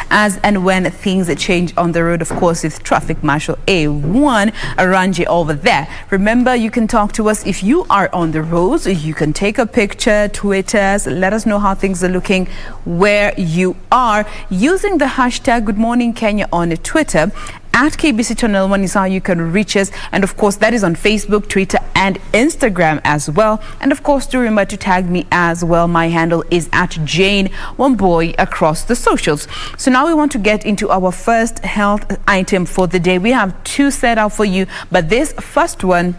As and when things change on the road, of course, with Traffic Marshal A1 Aranje over there. Remember, you can talk to us if you are on the roads. You can take a picture, tweet us, let us know how things are looking where you are using the hashtag Good Morning Kenya on Twitter. At KBC Channel 1 is how you can reach us. And of course, that is on Facebook, Twitter, and Instagram as well. And of course, do remember to tag me as well. My handle is at Jain Wambui across the socials. So now we want to get into our first health item for the day. We have two set out for you, but this first one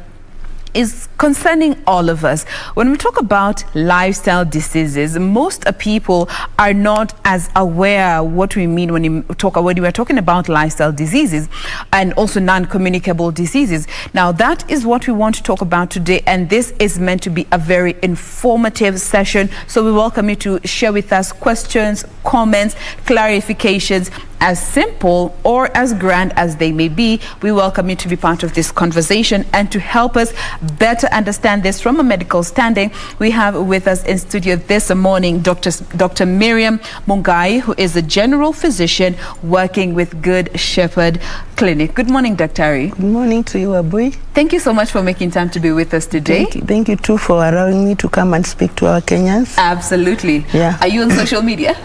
is concerning all of us. When we talk about lifestyle diseases, most people are not as aware what we mean when we are talking about lifestyle diseases and also non-communicable diseases. Now, that is what we want to talk about today, and this is meant to be a very informative session. So we welcome you to share with us questions, comments, clarifications, as simple or as grand as they may be. We welcome you to be part of this conversation, and to help us better understand this from a medical standing, we have with us in studio this morning Dr. Miriam Mungai, who is a general physician working with Good Shepherd Clinic. Good morning, Dr. Good morning to you, Wambui. Thank you so much for making time to be with us today. Thank you too for allowing me to come and speak to our Kenyans. Absolutely. Yeah. Are you on social media?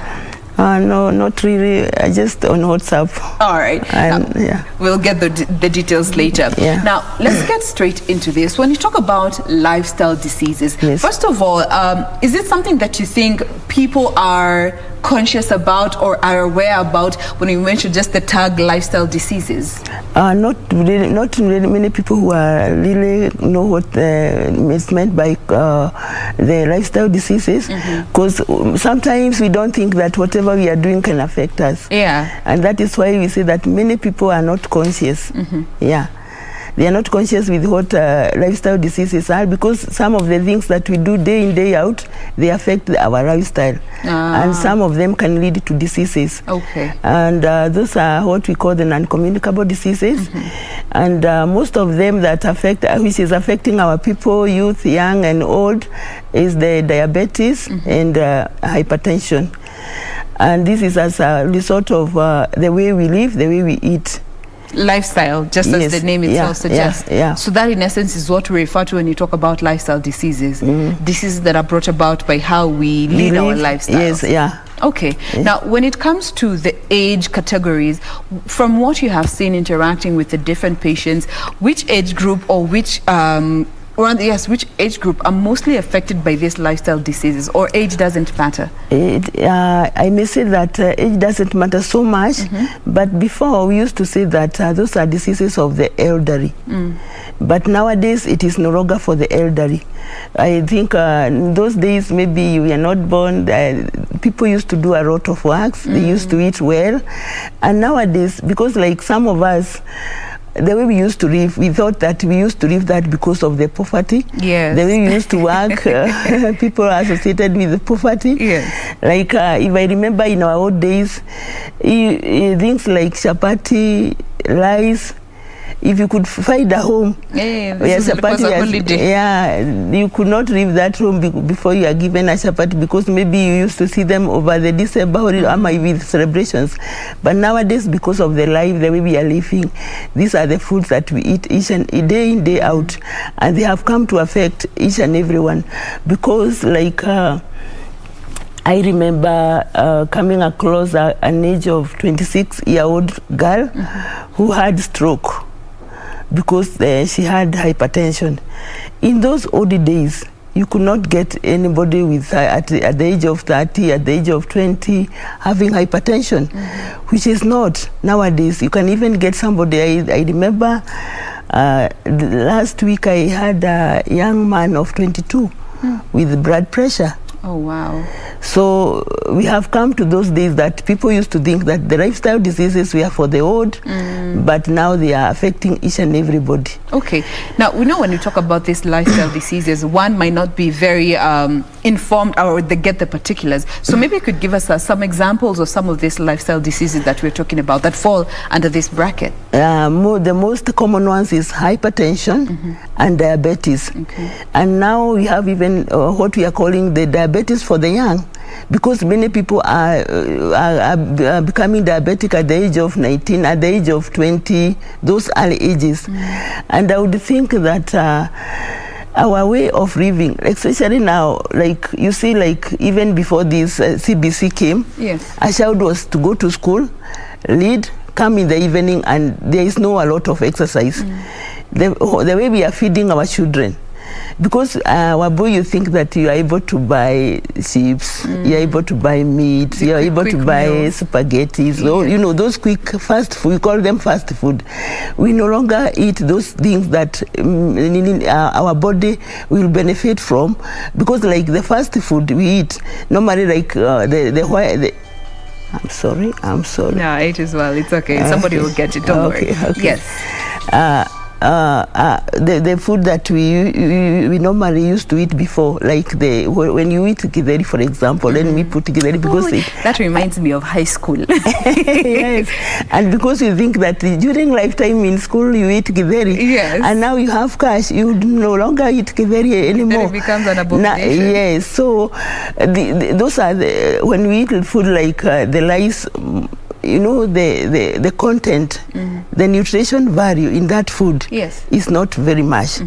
No, not really. I just on WhatsApp. All right. Yeah. We'll get the details later. Yeah. Now, let's get straight into this. When you talk about lifestyle diseases, yes. First of all, is it something that you think people are conscious about or are aware about when you mention just the tag lifestyle diseases? Not really many people who are really know what is meant by the lifestyle diseases, because sometimes we don't think that whatever we are doing can affect us. Yeah. And that is why we say that many people are not conscious. Yeah. They are not conscious with what lifestyle diseases are, because some of the things that we do day in, day out, they affect our lifestyle. And some of them can lead to diseases. Okay. And those are what we call the non-communicable diseases. And most of them that affect, which is affecting our people, youth, young and old, is the diabetes and hypertension. And this is as a result of the way we live, the way we eat. Lifestyle, just yes. as the name itself suggests. Yeah. So that in essence is what we refer to when you talk about lifestyle diseases. Diseases that are brought about by how we lead our lifestyles. Yes, yeah. Okay. Yes. Now, when it comes to the age categories, from what you have seen interacting with the different patients, which age group or which which age group are mostly affected by these lifestyle diseases, or age doesn't matter? I may say that age doesn't matter so much, but before we used to say that those are diseases of the elderly. But nowadays it is no longer for the elderly. I think in those days maybe you were not born, people used to do a lot of works, they used to eat well, and nowadays, because like some of us, the way we used to live, we thought that we used to live that because of the poverty. Yes. The way we used to work, people are associated with the poverty. Yes. Like if I remember in our old days, things like chapati, rice, if you could find a home, you could not leave that home before you are given a chapati, because maybe you used to see them over the December with celebrations. But nowadays, because of the life, the way we are living, these are the foods that we eat each and day in, day out, and they have come to affect each and everyone. Because like I remember coming across an age of 26-year-old girl who had stroke because she had hypertension. In those old days, you could not get anybody with at the age of 30, at the age of 20, having hypertension, which is not nowadays. You can even get somebody. I remember last week I had a young man of 22 with blood pressure. Oh, wow. So we have come to those days that people used to think that the lifestyle diseases were for the old, but now they are affecting each and everybody. Okay. Now, we know when you talk about these lifestyle diseases, one might not be very informed or they get the particulars. So maybe you could give us some examples of some of these lifestyle diseases that we're talking about that fall under this bracket. The most common ones is hypertension and diabetes. Okay. And now we have even what we are calling the diabetes for the young. because many people are becoming diabetic at the age of 19, at the age of 20, those early ages. And I would think that our way of living, especially now, like you see, like even before this CBC came, a child was to go to school, read, come in the evening, and there is no a lot of exercise. The way we are feeding our children, because Wambui, you think that you are able to buy chips, you are able to buy meat, you are able to buy spaghetti, so you know, those quick fast food, we call them fast food. We no longer eat those things that our body will benefit from, because like the fast food we eat normally, like I'm sorry. No, it is well. It's okay. Somebody will get it. Don't worry. Yes. The food that we normally used to eat before, like when you eat githeri, for example, then we put githeri because that reminds me of high school. Yes, and because you think that during lifetime in school you eat githeri, and now you have cash, you no longer eat githeri anymore. Then it becomes an abomination. Yes, so those are when we eat food like the rice. You know, the content, the nutrition value in that food is not very much.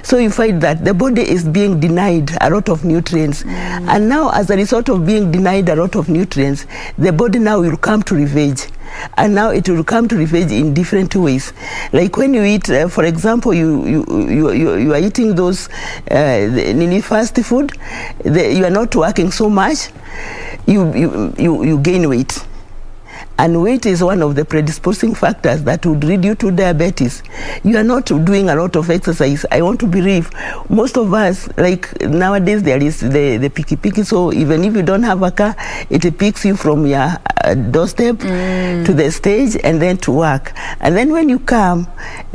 So you find that the body is being denied a lot of nutrients. And now, as a result of being denied a lot of nutrients, the body now will come to revenge. And now it will come to revenge in different ways. Like when you eat, for example, you are eating those fast food, you are not working so much, you gain weight. And weight is one of the predisposing factors that would lead you to diabetes. You are not doing a lot of exercise. I want to believe most of us, like nowadays there is the piki, so even if you don't have a car, it picks you from your doorstep to the stage and then to work. And then when you come,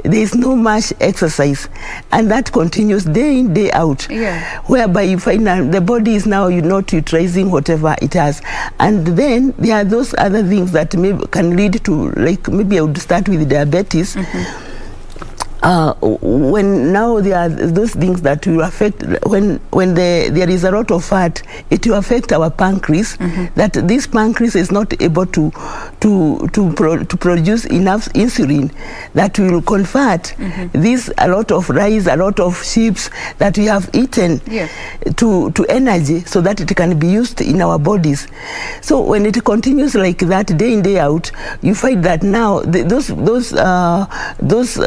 there is no much exercise. And that continues day in, day out. Whereby you find that the body is now not utilizing whatever it has. And then there are those other things that maybe can lead to, like maybe I would start with diabetes. When now there are those things that will affect, when there is a lot of fat, it will affect our pancreas, that this pancreas is not able to produce enough insulin that will convert this a lot of rice, a lot of chips that we have eaten to energy, so that it can be used in our bodies. So when it continues like that day in, day out, you find that now those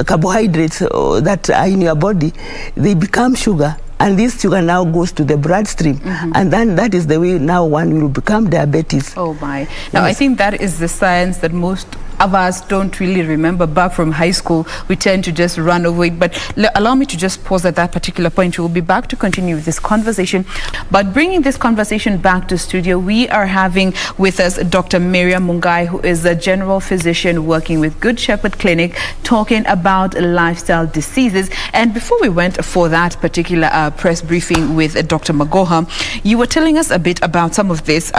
carbohydrates that are in your body, they become sugar, and this sugar now goes to the bloodstream, and then that is the way now one will become diabetes. Oh my. Now I think that is the science that most of us don't really remember back from high school. We tend to just run over it, but allow me to just pause at that particular point. We'll be back to continue with this conversation. But bringing this conversation back to studio, we are having with us Dr. Miriam Mungai, who is a general physician working with Good Shepherd Clinic, talking about lifestyle diseases. And before we went for that particular press briefing with Dr. Magoha, you were telling us a bit about some of this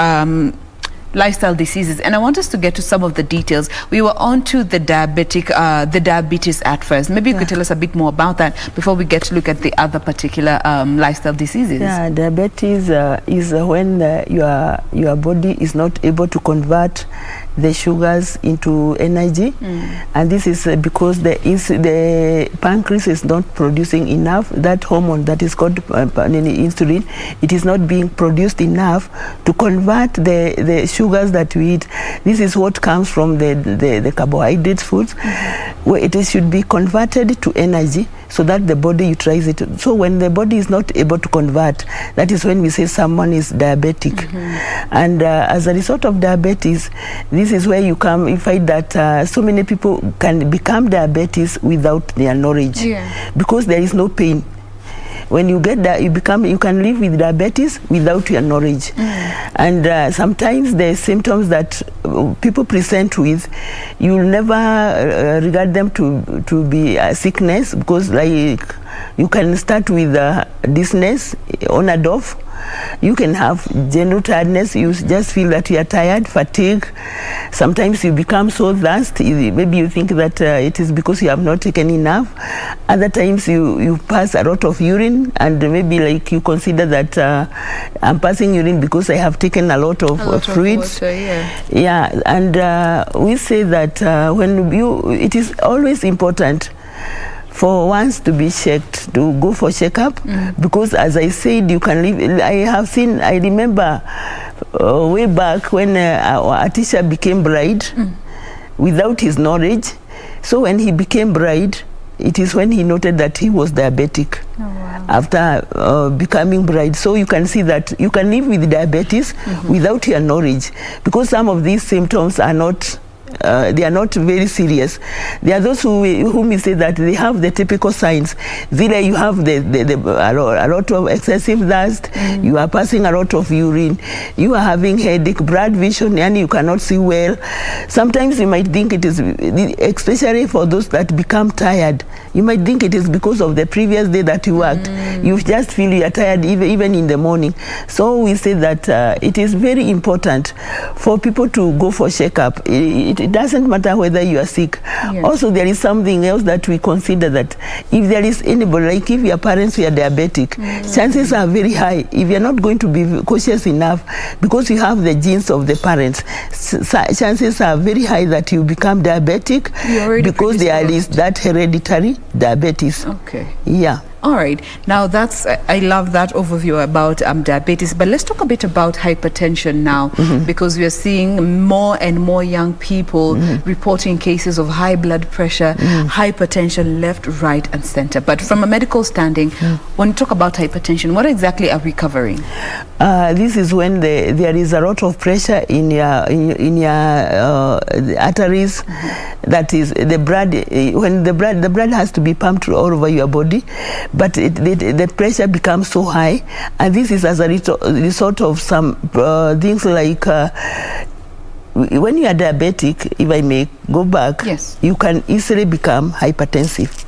lifestyle diseases, and I want us to get to some of the details. We were on to the diabetes at first. Maybe you could tell us a bit more about that before we get to look at the other particular lifestyle diseases. Yeah, diabetes is when your body is not able to convert the sugars into energy, and this is because the pancreas is not producing enough. That hormone that is called insulin, it is not being produced enough to convert the sugars that we eat. This is what comes from the carbohydrate foods, where it should be converted to energy so that the body utilizes it. So when the body is not able to convert, that is when we say someone is diabetic. And as a result of diabetes, this is where you find that so many people can become diabetes without their knowledge, because there is no pain. When you get that, you can live with diabetes without your knowledge. And sometimes the symptoms that people present with, you'll never regard them to be a sickness, because like you can start with dizziness on and off, You can have general tiredness. You just feel that you are tired, fatigue. Sometimes you become so thirsty. Maybe you think that it is because you have not taken enough. Other times you pass a lot of urine, and maybe like you consider that I'm passing urine because I have taken a lot of fluids. Yeah, and we say that it is always important for once to be checked, to go for checkup, because as I said, you can live. I remember way back when a teacher became bride without his knowledge. So when he became bride, it is when he noted that he was diabetic. Oh, wow. After becoming bride. So you can see that you can live with diabetes without your knowledge, because some of these symptoms are not they are not very serious. There are those who may say that they have the typical signs. Either you have a lot of excessive thirst, you are passing a lot of urine, you are having headache, blurred vision, and you cannot see well. Sometimes you might think it is, especially for those that become tired, you might think it is because of the previous day that you worked. You just feel you are tired even in the morning. So we say that it is very important for people to go for checkup. It doesn't matter whether you are sick. Yes. Also, there is something else that we consider, that if there is anybody, like if your parents were diabetic, chances are very high, if you're not going to be cautious enough, because you have the genes of the parents, chances are very high that you become diabetic, because there is that hereditary diabetes. Okay. Yeah. All right. Now I love that overview about diabetes, but let's talk a bit about hypertension now, because we are seeing more and more young people reporting cases of high blood pressure, hypertension left, right, and center. But from a medical standing, when you talk about hypertension, what exactly are we covering? This is when there is a lot of pressure in your arteries. That is the blood. When the blood has to be pumped all over your body, but the pressure becomes so high, and this is as a result of some things like when you are diabetic, if I may go back, yes, you can easily become hypertensive.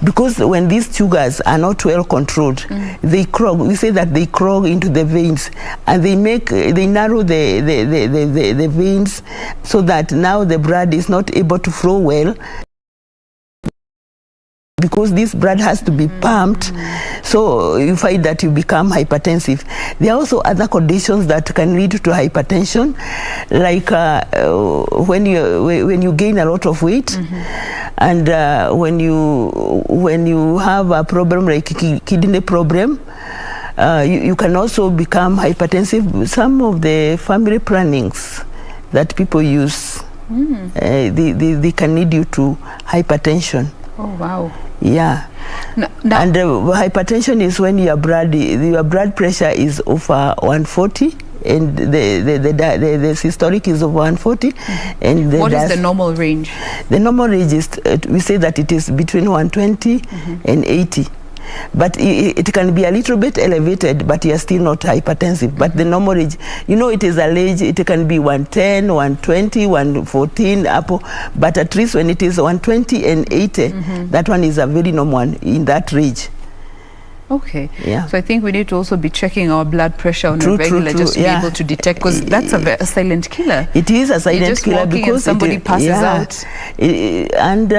Because when these sugars are not well controlled, they clog. We say that they clog into the veins, and they narrow the veins, so that now the blood is not able to flow well, because this blood has to be pumped. So you find that you become hypertensive. There are also other conditions that can lead to hypertension, like when you gain a lot of weight, and when you have a problem like kidney problem, you can also become hypertensive. Some of the family plannings that people use, they can lead you to hypertension. Oh wow. Yeah. And hypertension is when your blood pressure is over 140, and the systolic is over 140. And what is the normal range? The normal range is, we say that it is between 120 and 80. But it can be a little bit elevated, but you are still not hypertensive. But the normal age, it is a age, it can be 110, 120, 114, but at least when it is 120 and 80, that one is a very normal one in that range. Okay. Yeah. So I think we need to also be checking our blood pressure on a regular, just to be able to detect, because that's a silent killer. It is a silent killer, because somebody passes out. And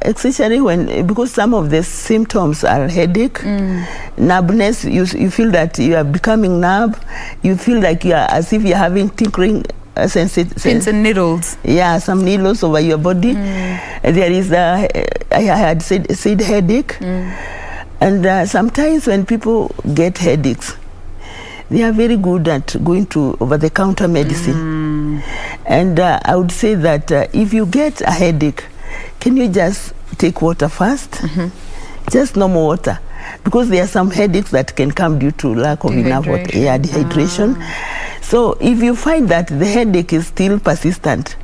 especially because some of the symptoms are headache, numbness. You feel that you are becoming numb. You feel like you are as if you are having tinkling. Pins and needles. Yeah, some needles over your body. There is I had said headache. And sometimes when people get headaches, they are very good at going to over-the-counter medicine. And I would say that if you get a headache, can you just take water first? Just normal water. Because there are some headaches that can come due to lack of enough water. Yeah, dehydration. So if you find that the headache is still persistent,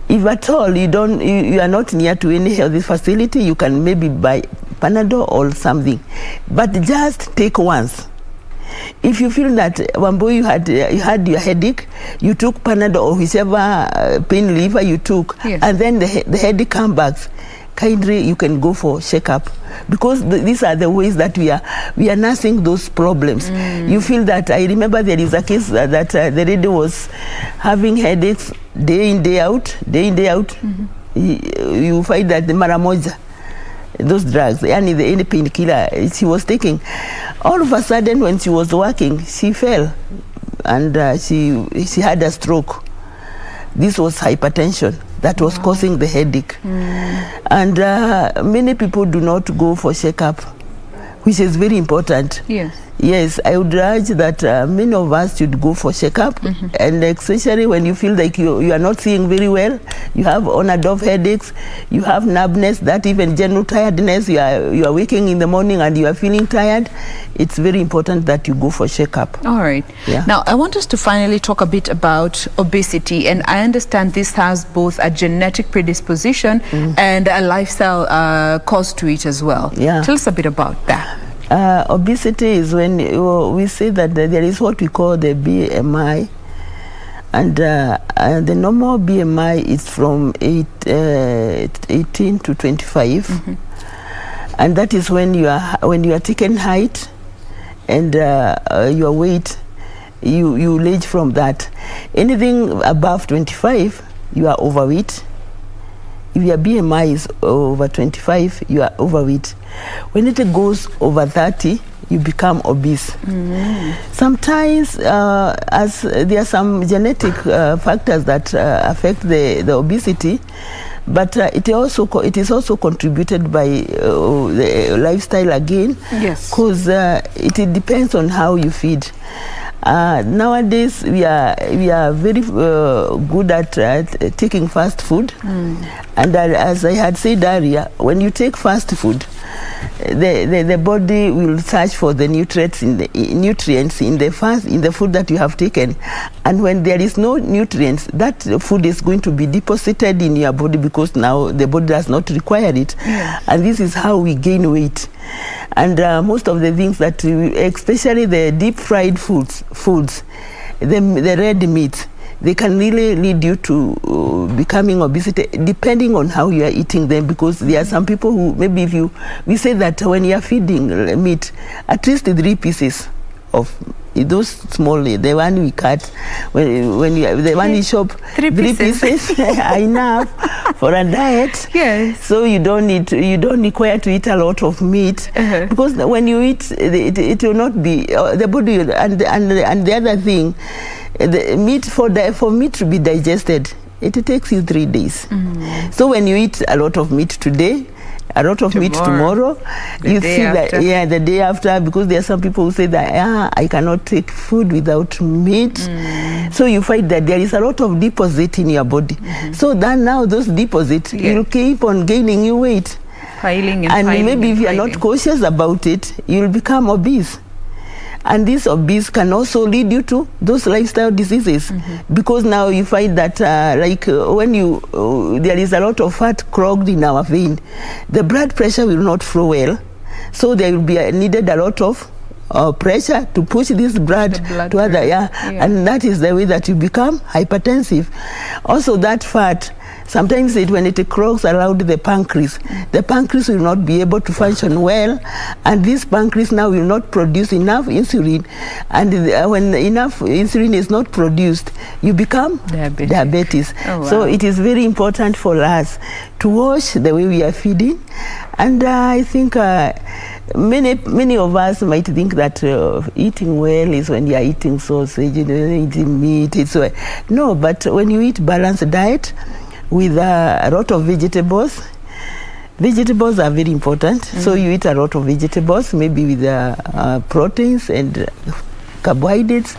if at all you are not near to any healthy facility, you can maybe buy Panadol or something, but just take once. If you feel that Wambui, you had your headache, you took Panadol or whichever pain reliever you took, and then the headache comes back, kindly you can go for checkup, because these are the ways that we are nursing those problems. You feel that, I remember there is a case that the lady was having headaches day in, day out. You find that the mara moja, those drugs, any painkiller she was taking, all of a sudden when she was working, she fell and she had a stroke. This was hypertension that was causing the headache. And many people do not go for checkup, which is very important. Yes, I would urge that many of us should go for checkup, and especially when you feel like you are not seeing very well, you have on and off headaches, you have numbness, that even general tiredness, you are waking in the morning and you are feeling tired, it's very important that you go for checkup. All right. Yeah. Now, I want us to finally talk a bit about obesity, and I understand this has both a genetic predisposition and a lifestyle cause to it as well. Yeah. Tell us a bit about that. Obesity is when we say that there is what we call the BMI, and the normal BMI is from 18 to 25, and that is when you are taking height and your weight, you age from that. Anything above 25, you are overweight. If your BMI is over 25, you are overweight. When it goes over 30, you become obese. Sometimes, as there are some genetic factors that affect the obesity, but it is also contributed by the lifestyle again. Yes. Because it depends on how you feed. Nowadays we are very good at taking fast food, and as I had said earlier, when you take fast food, the body will search for the nutrients in the food that you have taken, and when there is no nutrients, that food is going to be deposited in your body because now the body does not require it. And this is how we gain weight. And most of the things that, especially the deep fried foods, the red meat, they can really lead you to becoming obesity, depending on how you are eating them. Because there are some people who, maybe we say that when you are feeding meat, at least 3 pieces of those small, the one we cut, when the one you shop, 3 pieces are enough for a diet. Yes. So you don't require to eat a lot of meat, because when you eat, it will not be the body. And the other thing, the meat for meat to be digested, it takes you 3 days. So when you eat a lot of meat today, a lot of meat tomorrow, you see that the day after, because there are some people who say that I cannot take food without meat. So you find that there is a lot of deposit in your body. So then now those deposits will keep on gaining you weight, piling and maybe if you are not cautious about it, you will become obese. And this obese can also lead you to those lifestyle diseases, because now you find that when there is a lot of fat clogged in our vein, the blood pressure will not flow well, so there will be needed a lot of pressure to push this blood to other, and that is the way that you become hypertensive. Also, that fat, sometimes when it clogs around the pancreas will not be able to function well, and this pancreas now will not produce enough insulin, and when enough insulin is not produced, you become diabetes. Oh, wow. So it is very important for us to watch the way we are feeding, and I think many of us might think that eating well is when you are eating sausage, eating meat. No, but when you eat balanced diet with a lot of vegetables are very important. So you eat a lot of vegetables, maybe with proteins and carbohydrates.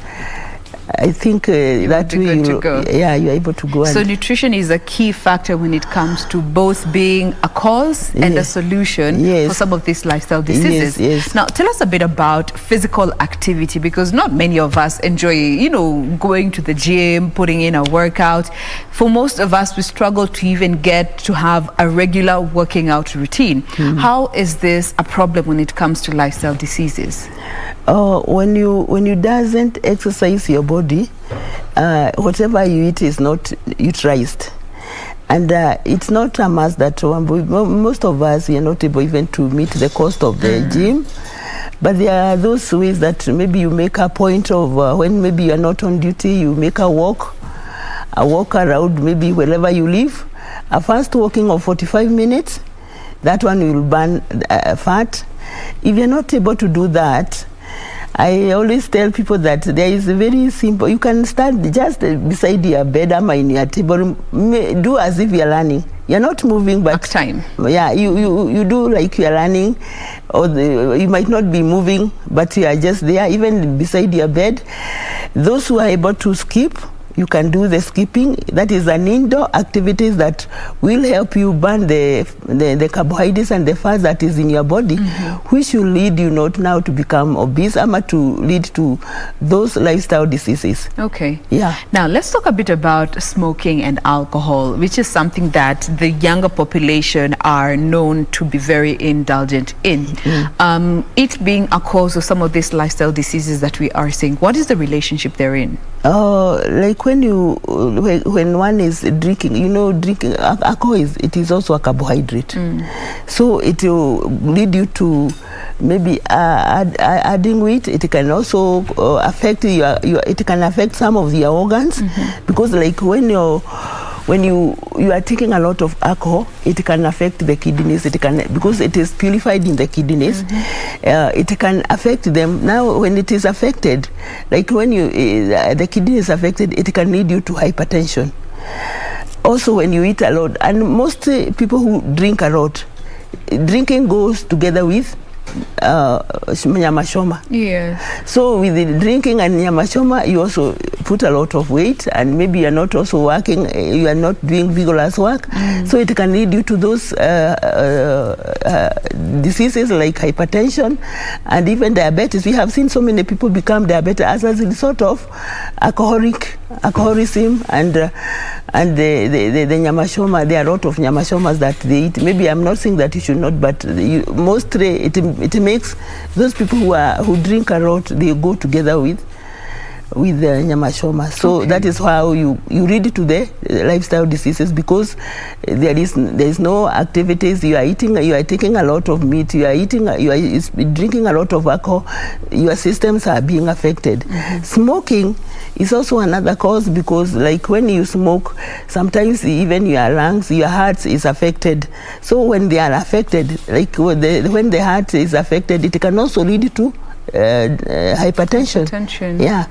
I think that way you're able to go. So nutrition is a key factor when it comes to both being a cause and a solution for some of these lifestyle diseases. Now, tell us a bit about physical activity, because not many of us enjoy, going to the gym, putting in a workout. For most of us, we struggle to even get to have a regular working out routine. How is this a problem when it comes to lifestyle diseases? When you doesn't exercise your body, whatever you eat is not utilized, And it's not a must that most of us, we are not able even to meet the cost of the gym. But there are those ways that maybe you make a point of when maybe you are not on duty, you make a walk around maybe wherever you live. A fast walking of 45 minutes, that one will burn fat. If you're not able to do that, I always tell people that there is a very simple, you can stand just beside your bed or in your table, do as if you're learning. You're not moving, but time. Yeah, you do like you're running, or you might not be moving, but you are just there, even beside your bed. Those who are able to skip, you can do the skipping. That is an indoor activities that will help you burn the carbohydrates and the fat that is in your body, which will lead you not now to become obese, or to lead to those lifestyle diseases. Okay. Yeah. Now let's talk a bit about smoking and alcohol, which is something that the younger population are known to be very indulgent in. It being a cause of some of these lifestyle diseases that we are seeing. What is the relationship therein? Like when one is drinking, drinking alcohol it is also a carbohydrate. So it will lead you to maybe adding weight. It can also affect it can affect some of your organs, because like when you are taking a lot of alcohol, it can affect the kidneys. It can, because it is purified in the kidneys, it can affect them. Now when it is affected, like when the kidney is affected, it can lead you to hypertension. Also when you eat a lot, and most people who drink a lot, drinking goes together with nyama choma. Yes. So with the drinking and nyama choma, you also put a lot of weight, and maybe you are not also working, you are not doing vigorous work. So it can lead you to those diseases like hypertension and even diabetes. We have seen so many people become diabetic as a result of alcoholism and the nyama choma. There are a lot of nyama chomas that they eat. Maybe I'm not saying that you should not, but mostly it makes those people who drink a lot, they go together with the nyama choma. So that is how you lead to the lifestyle diseases, because there is no activities. You are taking a lot of meat, you are drinking a lot of alcohol, your systems are being affected. Smoking is also another cause, because like when you smoke, sometimes even your lungs, your heart is affected. So when they are affected, like when the heart is affected, it can also lead to hypertension. Yeah.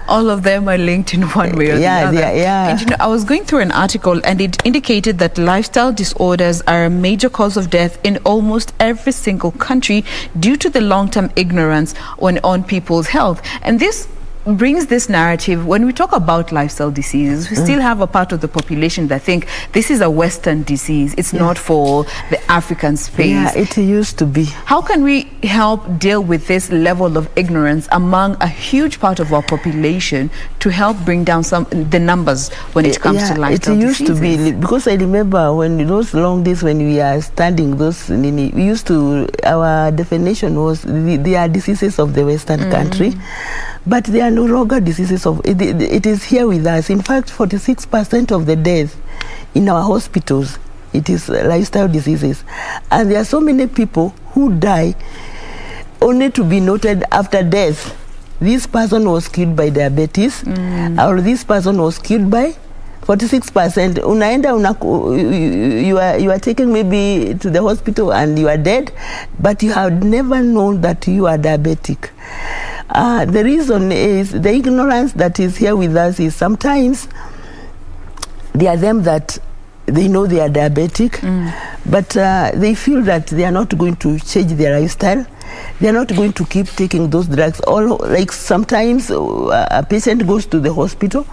All of them are linked in one way or the other. Yeah. And I was going through an article, and it indicated that lifestyle disorders are a major cause of death in almost every single country due to the long-term ignorance on people's health. And this brings this narrative. When we talk about lifestyle diseases, we still have a part of the population that think this is a Western disease. It's not for the African space. Yeah, it used to be. How can we help deal with this level of ignorance among a huge part of our population to help bring down the numbers when it comes to lifestyle diseases? It used to be, because I remember when those long days when we are studying those, we used to, our definition was they are diseases of the Western country. But they are no longer diseases of, it is here with us. In fact, 46% of the death in our hospitals, it is lifestyle diseases. And there are so many people who die only to be noted after death. This person was killed by diabetes, or this person was killed by 46%. You are taken maybe to the hospital and you are dead, but you have never known that you are diabetic. The reason is the ignorance that is here with us is sometimes there are them that they know they are diabetic, but they feel that they are not going to change their lifestyle. They are not going to keep taking those drugs. Like sometimes a patient goes to the hospital,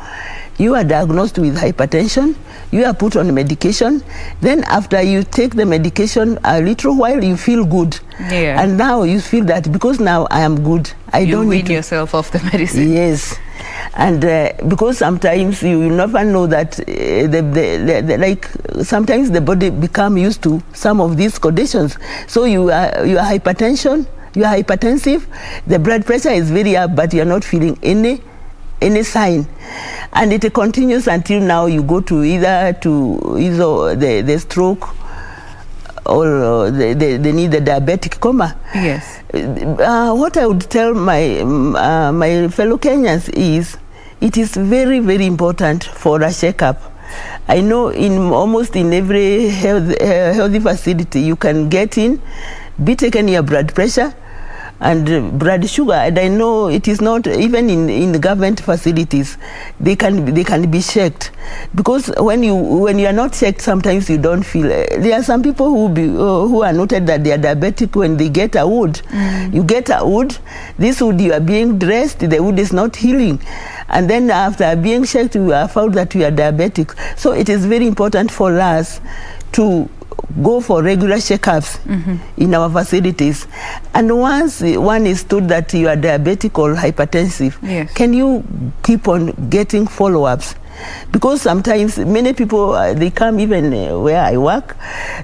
you are diagnosed with hypertension, you are put on medication, then after you take the medication a little while, you feel good. And now you feel that because now I am good, I don't need to... wean yourself off the medicine. Yes. And because sometimes you will never know that like sometimes the body become used to some of these conditions. So you are hypertensive, the blood pressure is very up, but you are not feeling any any sign, and it continues until now you go to either the stroke or they need the diabetic coma. Yes. What I would tell my fellow Kenyans is, it is very, very important for a checkup. I know almost in every healthy facility you can get in, be taken your blood pressure and blood sugar, and I know it is not even in the government facilities. They can be checked, because when you are not checked, sometimes you don't feel. There are some people who are noted that they are diabetic when they get a wound. You get a wound. This wound, you are being dressed. The wound is not healing, and then after being checked, you are found that you are diabetic. So it is very important for us to go for regular checkups in our facilities. And once one is told that you are diabetic or hypertensive, yes, can you keep on getting follow-ups? Because sometimes many people, they come even where I work,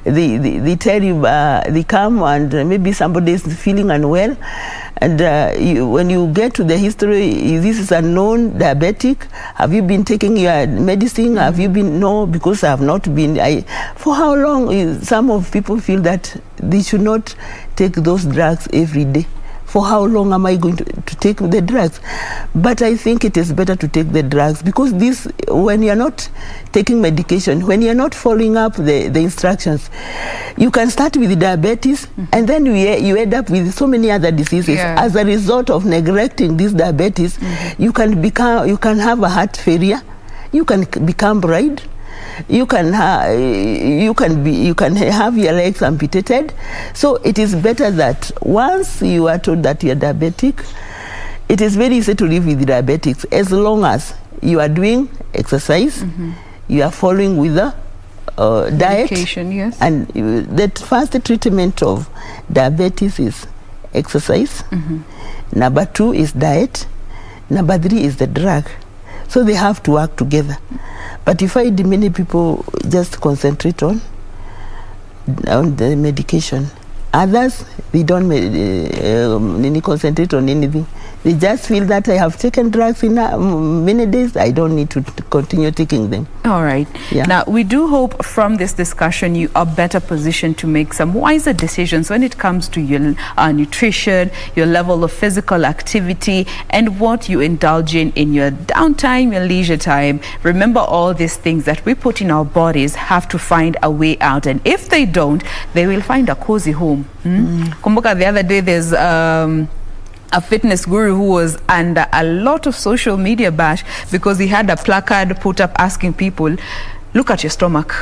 they tell you, they come and maybe somebody is feeling unwell, and when you get to the history, this is a known diabetic. Have you been taking your medicine? Have you been? No, because I have not been. For how long? Some of people feel that they should not take those drugs every day. For how long am I going to take the drugs? But I think it is better to take the drugs, because when you're not taking medication, when you're not following up the instructions, you can start with diabetes, and then you end up with so many other diseases. Yeah. As a result of neglecting this diabetes, you can have a heart failure, you can become blind, you can have your legs amputated. So it is better that once you are told that you are diabetic, it is very easy to live with diabetics as long as you are doing exercise, you are following with the diet. Medication, yes. And the first treatment of diabetes is exercise. Number 2 is diet. Number 3 is the drug. So they have to work together. But if many people just concentrate on the medication. Others, they don't concentrate on anything. They just feel that I have taken drugs in many days, I don't need to continue taking them. All right. Yeah. Now, we do hope from this discussion you are better positioned to make some wiser decisions when it comes to your nutrition, your level of physical activity, and what you indulge in your downtime, your leisure time. Remember, all these things that we put in our bodies have to find a way out. And if they don't, they will find a cozy home. Kumbuka, the other day there's a fitness guru who was under a lot of social media bash because he had a placard put up asking people, look at your stomach.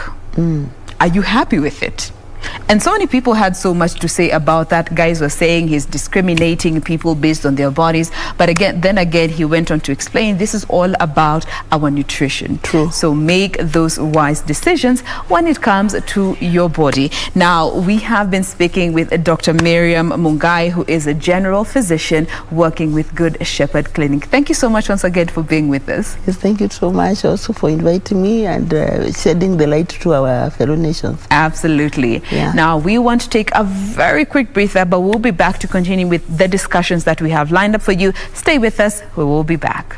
Are you happy with it? And so many people had so much to say about that. Guys were saying he's discriminating people based on their bodies. But then again, he went on to explain this is all about our nutrition. True. So make those wise decisions when it comes to your body. Now, we have been speaking with Dr. Miriam Mungai, who is a general physician working with Good Shepherd Clinic. Thank you so much once again for being with us. Yes, thank you so much also for inviting me and shedding the light to our fellow nations. Absolutely. Yeah. Now, we want to take a very quick breather, but we'll be back to continue with the discussions that we have lined up for you. Stay with us. We will be back.